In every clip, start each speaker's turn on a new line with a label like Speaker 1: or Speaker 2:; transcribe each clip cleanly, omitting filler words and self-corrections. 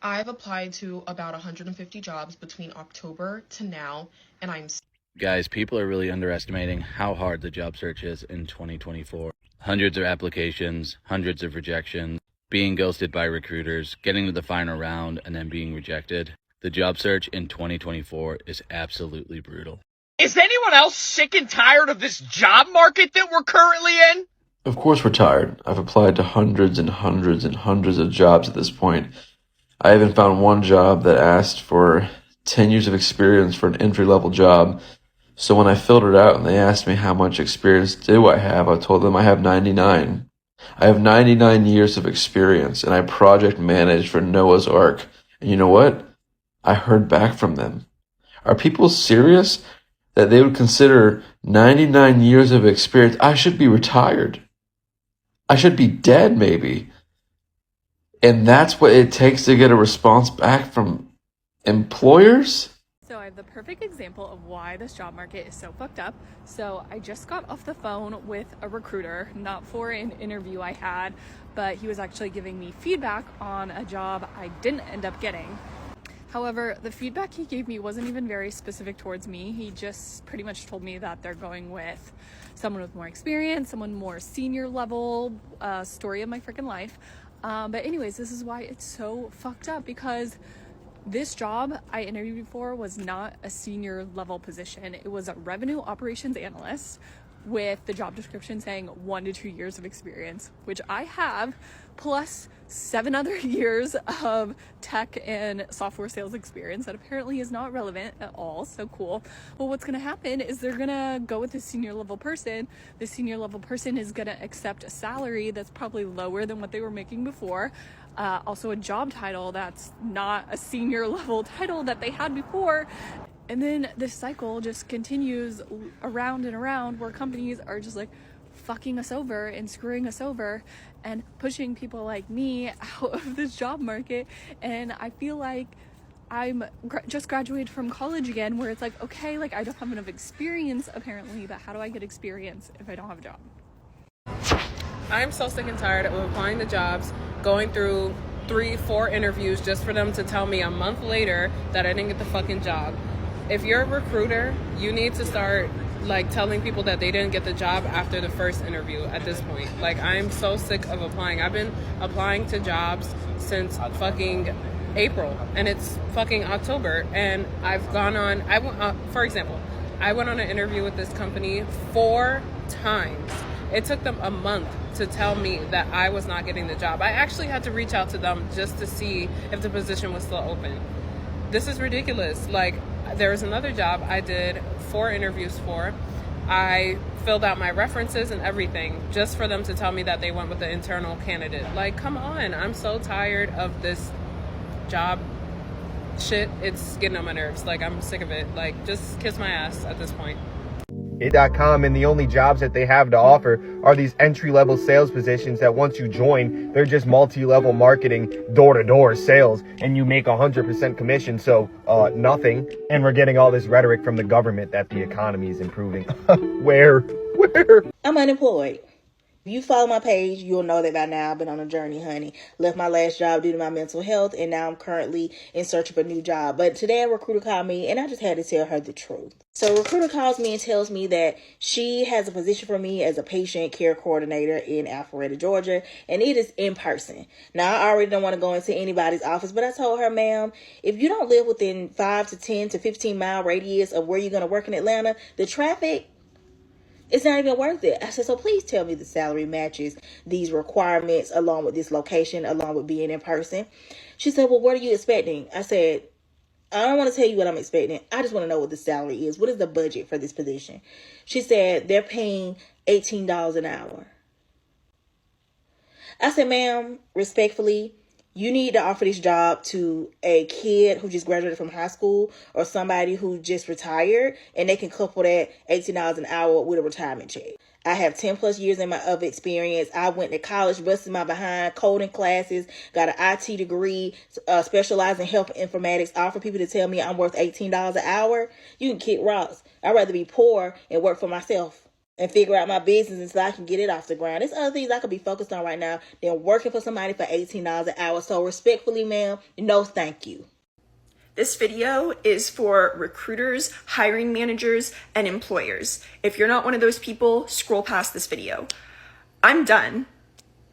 Speaker 1: I've applied to about 150 jobs between October to now, and
Speaker 2: Guys, people are really underestimating how hard the job search is in 2024. Hundreds of applications, hundreds of rejections, being ghosted by recruiters, getting to the final round, and then being rejected. The job search in 2024 is absolutely brutal.
Speaker 3: Is anyone else sick and tired of this job market that we're currently in?
Speaker 4: Of course we're tired. I've applied to hundreds and hundreds and hundreds of jobs at this point. I even found one job that asked for 10 years of experience for an entry-level job. So when I filled it out and they asked me how much experience do I have, I told them I have 99. I have 99 years of experience, and I project managed for Noah's Ark. And you know what? I heard back from them. Are people serious that they would consider 99 years of experience? I should be retired. I should be dead, maybe. And that's what it takes to get a response back from employers?
Speaker 5: So I have the perfect example of why this job market is so fucked up. So I just got off the phone with a recruiter, not for an interview I had, but he was actually giving me feedback on a job I didn't end up getting. However, the feedback he gave me wasn't even very specific towards me. He just pretty much told me that they're going with someone with more experience, someone more senior level, story of my freaking life. But anyways, this is why it's so fucked up, because this job I interviewed for was not a senior level position. It was a revenue operations analyst with the job description saying 1 to 2 years of experience, which I have, plus 7 other years of tech and software sales experience that apparently is not relevant at all. So cool. Well, what's going to happen is they're going to go with the senior level person. The senior level person is going to accept a salary that's probably lower than what they were making before. Also a job title that's not a senior level title that they had before. And then this cycle just continues around and around, where companies are just like fucking us over and screwing us over and pushing people like me out of this job market. And I feel like I'm just graduated from college again, where it's like, okay, like I don't have enough experience apparently, but how do I get experience if I don't have a job?
Speaker 6: I'm so sick and tired of applying to jobs, going through 3-4 interviews just for them to tell me a month later that I didn't get the fucking job. If you're a recruiter, you need to start like telling people that they didn't get the job after the first interview at this point. Like, I'm so sick of applying. I've been applying to jobs since fucking April, and it's fucking October, and I've gone on, for example, I went on an interview with this company 4 times. It took them a month to tell me that I was not getting the job. I actually had to reach out to them just to see if the position was still open. This is ridiculous. Like, there was another job I did 4 interviews for. I filled out my references and everything just for them to tell me that they went with the internal candidate. Like, come on. I'm so tired of this job shit. It's getting on my nerves. Like, I'm sick of it. Like, just kiss my ass at this point.
Speaker 3: It.com, and the only jobs that they have to offer are these entry-level sales positions that once you join, they're just multi-level marketing, door-to-door sales, and you make 100% commission, so nothing. And we're getting all this rhetoric from the government that the economy is improving. Where?
Speaker 7: I'm unemployed. If you follow my page, you'll know that by now I've been on a journey, honey. Left my last job due to my mental health, and now I'm currently in search of a new job. But today a recruiter called me, and I just had to tell her the truth. So a recruiter calls me and tells me that she has a position for me as a patient care coordinator in Alpharetta, Georgia, and it is in person. Now, I already don't want to go into anybody's office, but I told her, ma'am, if you don't live within 5 to 10 to 15 mile radius of where you're going to work in Atlanta, the traffic, it's not even worth it. I said, so please tell me the salary matches these requirements along with this location, along with being in person. She said, well, what are you expecting? I said, I don't want to tell you what I'm expecting. I just want to know what the salary is. What is the budget for this position? She said, they're paying $18 an hour. I said, ma'am, respectfully, you need to offer this job to a kid who just graduated from high school or somebody who just retired, and they can couple that $18 an hour with a retirement check. I have 10 plus years of experience. I went to college, busted my behind, coding classes, got an IT degree, specialized in health informatics. I offer people to tell me I'm worth $18 an hour. You can kick rocks. I'd rather be poor and work for myself. and figure out my business until I can get it off the ground. There's other things I could be focused on right now than working for somebody for $18 an hour. So respectfully, ma'am, no thank you.
Speaker 8: This video is for recruiters, hiring managers, and employers. If you're not one of those people, scroll past this video. I'm done.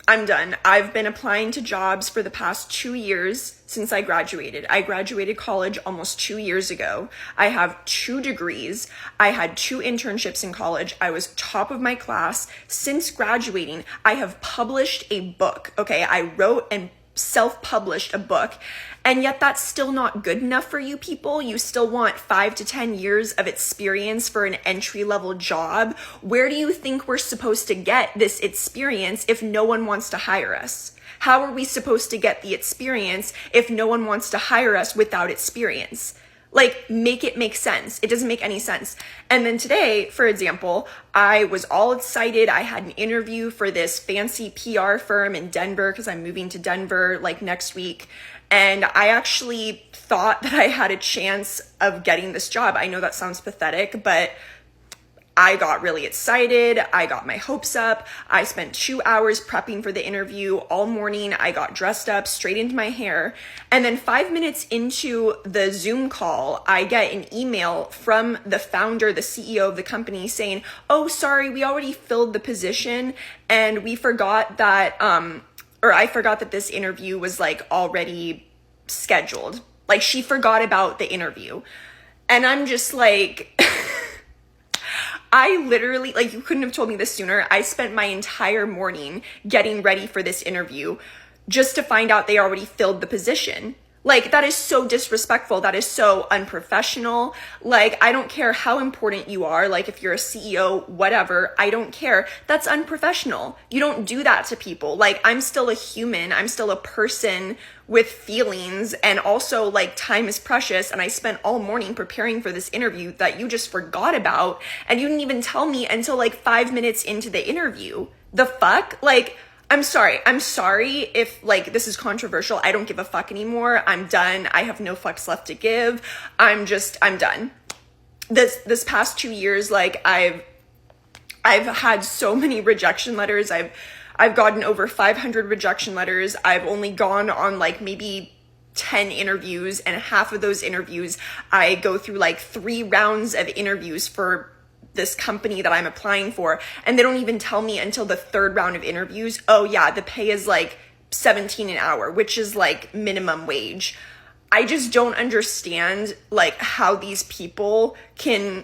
Speaker 8: I've been applying to jobs for the past 2 years since I graduated. I graduated college almost 2 years ago. I have 2 degrees. I had 2 internships in college. I was top of my class. Since graduating, I have published a book. Okay, I wrote and self-published a book, and yet that's still not good enough for you people. You still want 5 to 10 years of experience for an entry-level job. Where do you think we're supposed to get this experience if no one wants to hire us? How are we supposed to get the experience if no one wants to hire us without experience? Like, make it make sense. It doesn't make any sense. And then today, for example, I was all excited. I had an interview for this fancy PR firm in Denver because I'm moving to Denver like next week. And I actually thought that I had a chance of getting this job. I know that sounds pathetic, but I got really excited. I got my hopes up. I spent 2 hours prepping for the interview all morning. I got dressed up, straight into my hair. And then 5 minutes into the Zoom call, I get an email from the founder, the CEO of the company saying, "Oh, sorry, we already filled the position and we forgot that, I forgot that this interview was like already scheduled." Like, she forgot about the interview. And I'm just like, I literally, like, you couldn't have told me this sooner. I spent my entire morning getting ready for this interview just to find out they already filled the position. Like, that is so disrespectful. That is so unprofessional. Like, I don't care how important you are. Like, if you're a CEO, whatever, I don't care. That's unprofessional. You don't do that to people. Like, I'm still a human. I'm still a person with feelings. And also, like, time is precious. And I spent all morning preparing for this interview that you just forgot about. And you didn't even tell me until like 5 minutes into the interview. The fuck? Like, I'm sorry if like this is controversial. I don't give a fuck anymore. I'm done. I have no fucks left to give. I'm done. This past 2 years, like I've had so many rejection letters. I've gotten over 500 rejection letters. I've only gone on like maybe 10 interviews, and half of those interviews I go through like 3 rounds of interviews for this company that I'm applying for, and they don't even tell me until the 3rd round of interviews, oh yeah, the pay is like $17 an hour, which is like minimum wage. I just don't understand like how these people can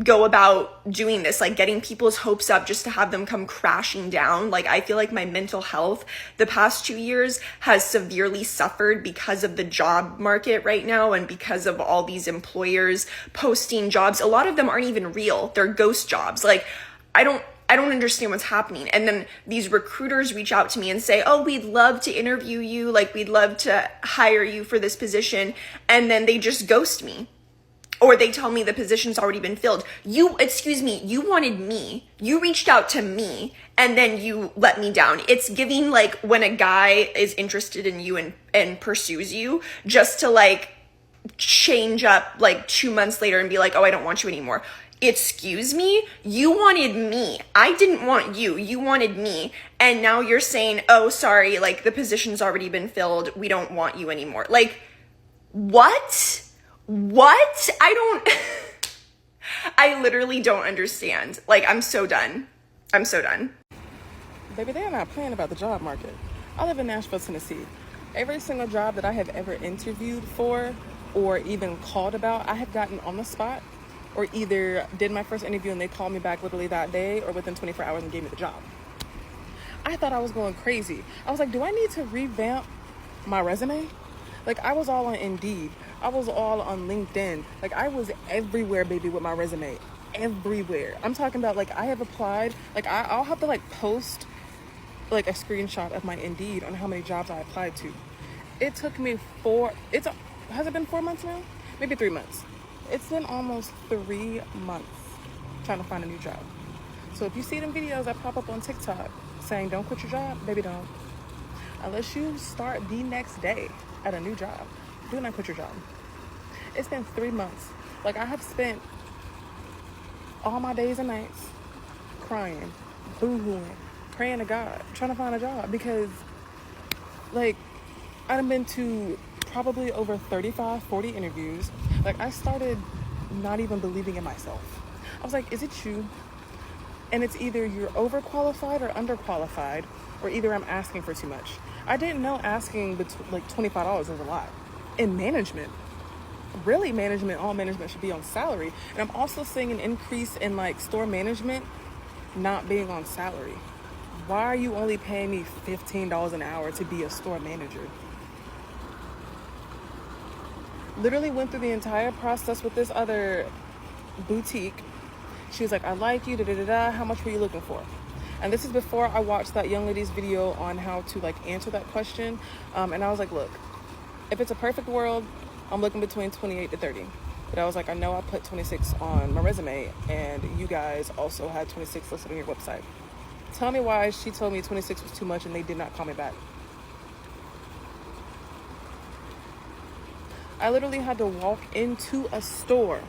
Speaker 8: go about doing this, like getting people's hopes up just to have them come crashing down. Like, I feel like my mental health the past 2 years has severely suffered because of the job market right now and because of all these employers posting jobs. A lot of them aren't even real. They're ghost jobs. Like, I don't understand what's happening. And then these recruiters reach out to me and say, "Oh, we'd love to interview you. Like, we'd love to hire you for this position." And then they just ghost me. Or they tell me the position's already been filled. You wanted me. You reached out to me and then you let me down. It's giving like when a guy is interested in you and pursues you just to like change up like 2 months later and be like, "Oh, I don't want you anymore." Excuse me? You wanted me. I didn't want you. You wanted me. And now you're saying, "Oh, sorry, like the position's already been filled. We don't want you anymore." Like, what? I literally don't understand. Like, I'm so done.
Speaker 6: Baby, they are not playing about the job market. I live in Nashville, Tennessee. Every single job that I have ever interviewed for or even called about, I have gotten on the spot or either did my first interview and they called me back literally that day or within 24 hours and gave me the job. I thought I was going crazy. I was like, do I need to revamp my resume? Like, I was all on Indeed. I was all on LinkedIn. Like, I was everywhere, baby, with my resume. Everywhere. I'm talking about, like, I have applied. Like, I'll have to, like, post, like, a screenshot of my Indeed on how many jobs I applied to. It took me has it been 4 months now? Maybe 3 months. It's been almost 3 months trying to find a new job. So if you see them videos that pop up on TikTok saying, "Don't quit your job," baby, don't. Unless you start the next day at a new job, do not quit your job. It's been 3 months. Like, I have spent all my days and nights crying, boo-hooing, praying to God, trying to find a job because, like, I've been to probably over 35, 40 interviews. Like, I started not even believing in myself. I was like, is it you? And it's either you're overqualified or underqualified, or either I'm asking for too much. I didn't know asking like $25 was a lot. In management, really management, all management should be on salary. And I'm also seeing an increase in like store management not being on salary. Why are you only paying me $15 an hour to be a store manager? Literally went through the entire process with this other boutique. She was like, I like you, da-da-da-da, how much were you looking for? And this is before I watched that young lady's video on how to like answer that question. And I was like, look, if it's a perfect world, I'm looking between 28 to 30. But I was like, I know I put 26 on my resume and you guys also had 26 listed on your website. Tell me why she told me 26 was too much and they did not call me back. I literally had to walk into a store.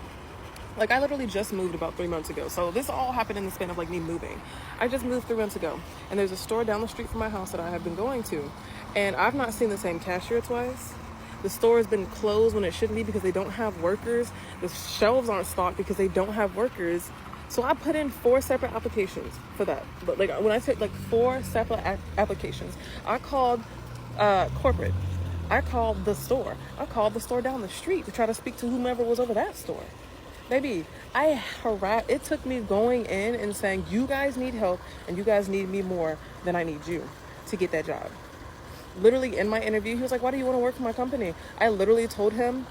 Speaker 6: Like, I literally just moved about 3 months ago. So this all happened in the span of like me moving. I just moved 3 months ago. And there's a store down the street from my house that I have been going to. And I've not seen the same cashier twice. The store has been closed when it shouldn't be because they don't have workers. The shelves aren't stocked because they don't have workers. So I put in 4 separate applications for that. But like when I took like 4 separate applications, I called corporate. I called the store. I called the store down the street to try to speak to whomever was over that store. Baby, it took me going in and saying, you guys need help and you guys need me more than I need you to get that job. Literally in my interview, he was like, why do you want to work for my company? I literally told him,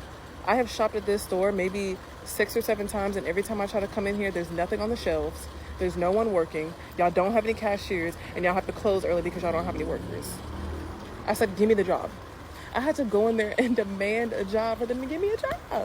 Speaker 6: I have shopped at this store maybe 6 or 7 times, and every time I try to come in here, there's nothing on the shelves. There's no one working. Y'all don't have any cashiers, and y'all have to close early because y'all don't have any workers. I said, give me the job. I had to go in there and demand a job for them to give me a job.